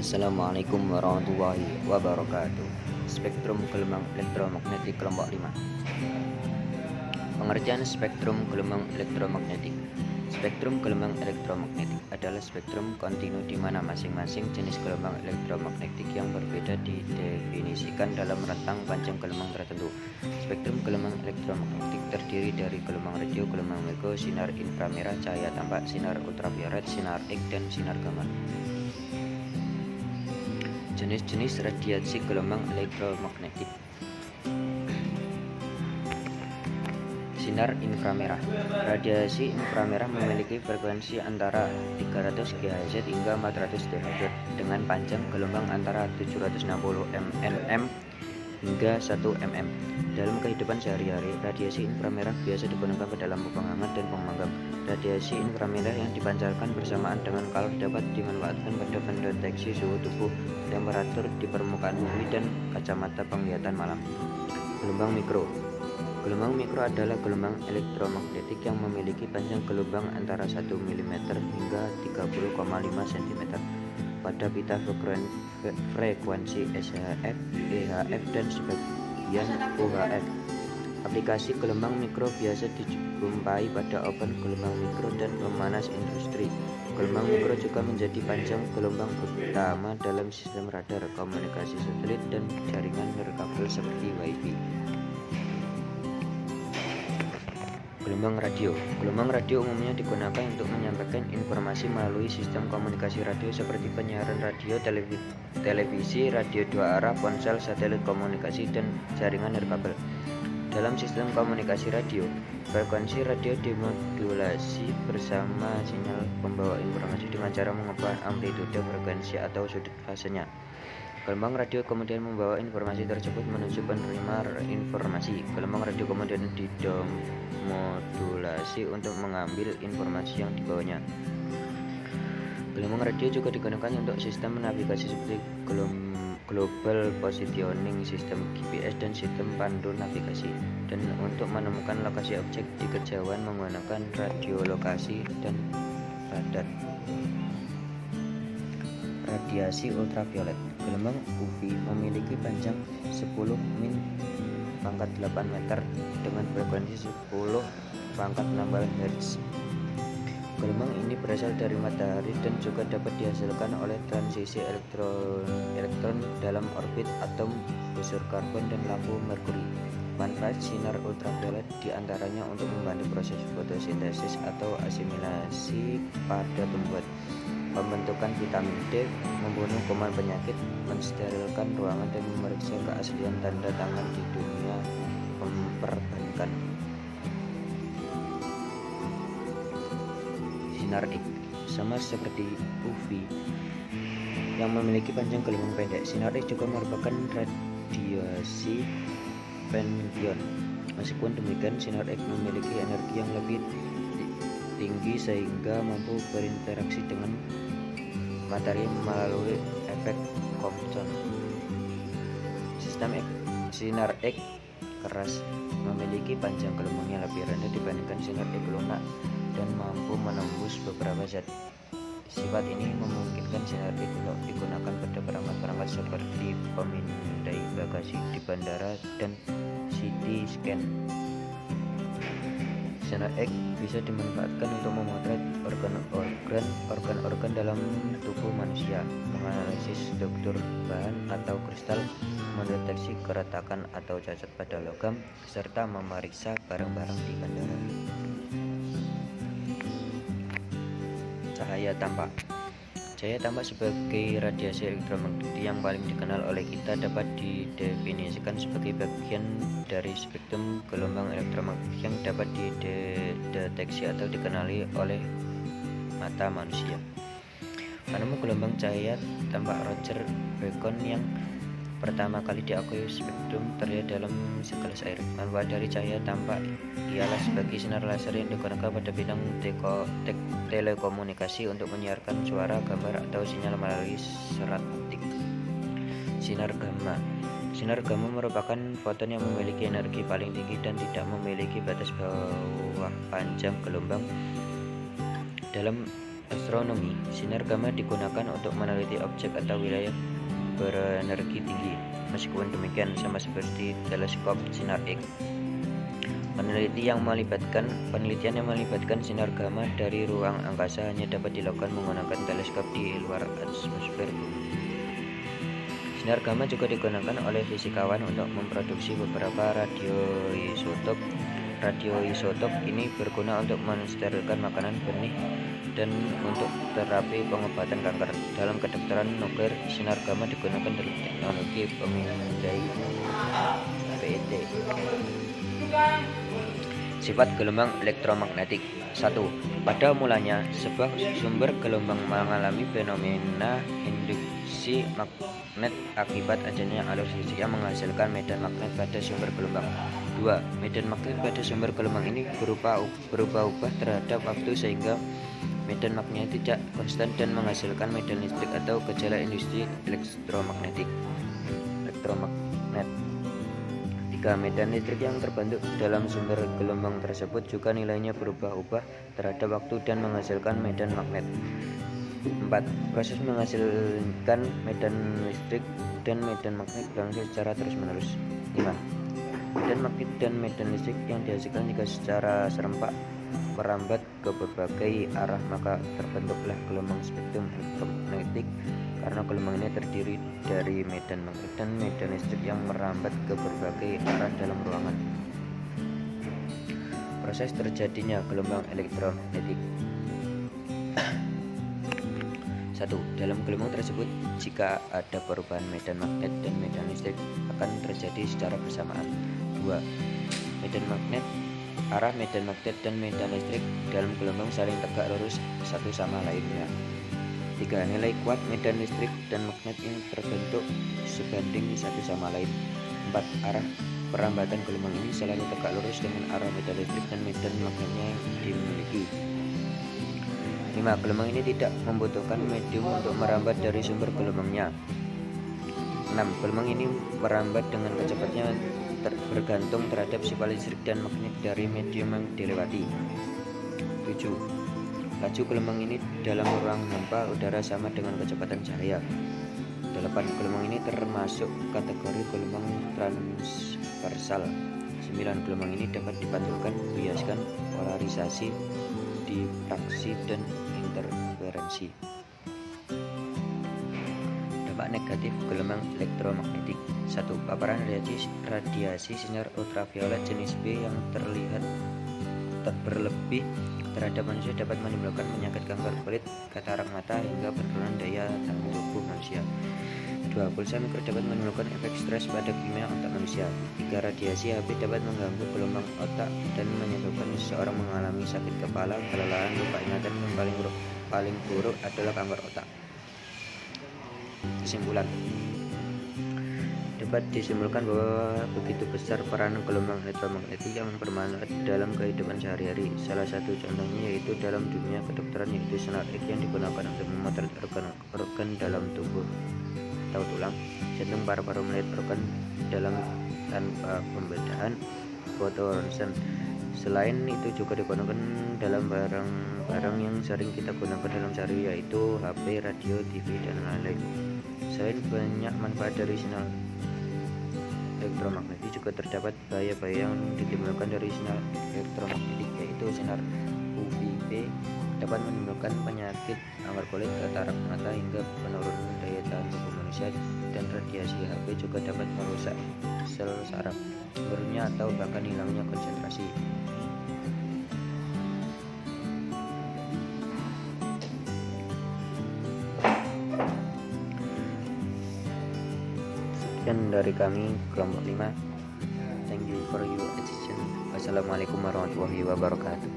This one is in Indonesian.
Assalamualaikum warahmatullahi wabarakatuh. Spektrum gelombang elektromagnetik kelompok 5. Pengertian spektrum gelombang elektromagnetik. Spektrum gelombang elektromagnetik adalah spektrum kontinu di mana masing-masing jenis gelombang elektromagnetik yang berbeda didefinisikan dalam rentang panjang gelombang tertentu. Spektrum gelombang elektromagnetik terdiri dari gelombang radio, gelombang mikro, sinar inframerah, cahaya tampak, sinar ultraviolet, sinar X, dan sinar gamma. Jenis-jenis radiasi gelombang elektromagnetik. Sinar inframerah. Radiasi inframerah memiliki frekuensi antara 300 GHz hingga 400 THz dengan panjang gelombang antara 760 nm hingga 1 mm. Dalam kehidupan sehari-hari, radiasi inframerah biasa digunakan pada lampu penghangat dan pemanggang. Radiasi inframerah yang dipancarkan bersamaan dengan kalor dapat dimanfaatkan pada pendeteksi suhu tubuh, temperatur di permukaan bumi, dan kacamata penglihatan malam. Gelombang mikro. Gelombang mikro adalah gelombang elektromagnetik yang memiliki panjang gelombang antara 1 mm hingga 30,5 cm pada pita frekuensi SHF, EHF, dan sebagian UHF. Aplikasi gelombang mikro biasa dijumpai pada oven gelombang mikro dan pemanas industri. Gelombang mikro juga menjadi panjang gelombang utama dalam sistem radar, komunikasi satelit, dan jaringan nirkabel seperti Wi-Fi. Gelombang radio. Gelombang radio umumnya digunakan untuk menyampaikan informasi melalui sistem komunikasi radio seperti penyiaran radio, televisi, radio dua arah, ponsel, satelit komunikasi, dan jaringan nirkabel. Dalam sistem komunikasi radio, frekuensi radio dimodulasi bersama sinyal pembawa informasi dengan cara mengubah amplitude frekuensi atau sudut fasenya. Gelombang radio kemudian membawa informasi tersebut menuju penerima informasi. Gelombang radio kemudian dimodulasi untuk mengambil informasi yang dibawanya. Gelombang radio juga digunakan untuk sistem navigasi seperti global positioning, sistem GPS, dan sistem pandu navigasi, dan untuk menemukan lokasi objek di kejauhan menggunakan radiolokasi dan radar. Radiasi ultraviolet. Gelombang UV memiliki panjang 10 min pangkat 8 meter dengan frekuensi 10 pangkat 16 Hz. Gelombang ini berasal dari matahari dan juga dapat dihasilkan oleh transisi elektron dalam orbit atom, busur karbon, dan lampu merkuri. Manfaat sinar ultraviolet diantaranya untuk membantu proses fotosintesis atau asimilasi pada tumbuhan, pembentukan vitamin D, membunuh kuman penyakit, mensterilkan ruangan, dan memeriksa keaslian tanda tangan di dunia perbankan. Sinar X. Sama seperti UV yang memiliki panjang gelombang pendek, sinar X juga merupakan radiasi pengion. Meskipun demikian, sinar X memiliki energi yang lebih tinggi sehingga mampu berinteraksi dengan materi melalui efek Compton. Sistem sinar X keras memiliki panjang gelombang yang lebih rendah dibandingkan sinar X lunak dan mampu menembus beberapa zat. Sifat ini memungkinkan sinar X untuk digunakan pada perangkat-perangkat seperti pemindai bagasi di bandara dan CT scan. Sinar X bisa dimanfaatkan untuk memotret organ-organ dalam tubuh manusia, menganalisis struktur bahan atau kristal, mendeteksi keretakan atau cacat pada logam, serta memeriksa barang-barang di bandara. Cahaya tampak. Cahaya tampak sebagai radiasi elektromagnetik yang paling dikenal oleh kita, dapat didefinisikan sebagai bagian dari spektrum gelombang elektromagnetik yang dapat dideteksi atau dikenali oleh mata manusia. Penemu gelombang cahaya tampak Roger Bacon yang pertama kali diakui spektrum terlihat dalam segelas air. Manfaat dari cahaya tampak ialah sebagai sinar laser yang digunakan pada bidang telekomunikasi untuk menyiarkan suara, gambar, atau sinyal melalui serat optik. Sinar gamma. Sinar gamma merupakan foton yang memiliki energi paling tinggi dan tidak memiliki batas bawah panjang gelombang. Dalam astronomi, sinar gamma digunakan untuk meneliti objek atau wilayah berenergi tinggi. Meskipun demikian, sama seperti teleskop sinar X, penelitian yang melibatkan sinar gamma dari ruang angkasa hanya dapat dilakukan menggunakan teleskop di luar atmosfer bumi. Sinar gamma juga digunakan oleh fisikawan untuk memproduksi beberapa radioisotop. Radioisotop ini berguna untuk mensterilkan makanan, benih, dan untuk terapi pengobatan kanker. Dalam kedokteran nuklir, sinar gamma digunakan dalam teknologi pemindai PET. Sifat gelombang elektromagnetik. 1. Pada mulanya, sebuah sumber gelombang mengalami fenomena induksi magnet akibat adanya alur listrik yang menghasilkan medan magnet pada sumber gelombang. 2. Medan magnet pada sumber gelombang ini berubah-ubah terhadap waktu sehingga medan magnet tidak konstan dan menghasilkan medan listrik atau gejala induksi elektromagnet. 3. Medan listrik yang terbentuk dalam sumber gelombang tersebut juga nilainya berubah-ubah terhadap waktu dan menghasilkan medan magnet. 4. Proses menghasilkan medan listrik dan medan magnet berlangsung secara terus-menerus. 5. Medan magnet dan medan listrik yang dihasilkan jika secara serempak merambat ke berbagai arah, maka terbentuklah gelombang spektrum elektromagnetik. Karena gelombang ini terdiri dari medan magnet dan medan listrik yang merambat ke berbagai arah dalam ruangan. Proses terjadinya gelombang elektromagnetik. 1. Dalam gelombang tersebut, jika ada perubahan medan magnet dan medan listrik akan terjadi secara bersamaan. 2. Arah medan magnet dan medan listrik dalam gelombang saling tegak lurus satu sama lainnya. 3. Nilai kuat medan listrik dan magnet yang terbentuk sebanding satu sama lain. 4. Arah perambatan gelombang ini selalu tegak lurus dengan arah medan listrik dan medan magnetnya yang dimiliki. 5. Gelombang ini tidak membutuhkan medium untuk merambat dari sumber gelombangnya. 6. Gelombang ini merambat dengan kecepatannya bergantung terhadap sifat listrik dan magnet dari medium yang dilewati. 7. Laju gelombang ini dalam ruang hampa udara sama dengan kecepatan cahaya. 8. Gelombang ini termasuk kategori gelombang transversal. 9. Gelombang ini dapat dipantulkan, biaskan, polarisasi, difraksi, dan interferensi. Dampak negatif gelombang elektromagnetik. 1. Paparan radiasi sinar ultraviolet jenis B yang terlihat berlebih terhadap manusia dapat menimbulkan penyakit kanker kulit, katarak mata, hingga penurunan daya tahan tubuh manusia. 2. Pulsa mikro dapat menimbulkan efek stres pada kimia otak manusia. 3. Radiasi HB dapat mengganggu gelombang otak dan menyebabkan seseorang mengalami sakit kepala, kelelahan, lupa ingatan, yang paling buruk adalah kanker otak. Kesimpulan. Dapat disimpulkan bahwa begitu besar peran gelombang elektromagnetik yang bermanfaat dalam kehidupan sehari-hari. Salah satu contohnya yaitu dalam dunia kedokteran, yaitu sinar X yang digunakan untuk memotret organ dalam tubuh atau tulang, jantung, paru-paru, melihat organ dalam tanpa pembedahan, foto ronsen. Selain itu juga digunakan dalam barang-barang yang sering kita gunakan dalam sehari, yaitu HP, radio, TV, dan lain-lain. Selain banyak manfaat dari sinar elektromagnetik, juga terdapat bahaya-bahaya yang ditimbulkan dari sinar elektromagnetik, yaitu sinar UVB dapat menimbulkan penyakit kanker kulit, katarak mata, hingga penurunan daya tahan tubuh manusia, dan radiasi HB juga dapat merusak sel saraf, sumbernya, atau bahkan hilangnya konsentrasi. Sekian dari kami kelompok 5. Thank you for your attention. Wassalamualaikum warahmatullahi wabarakatuh.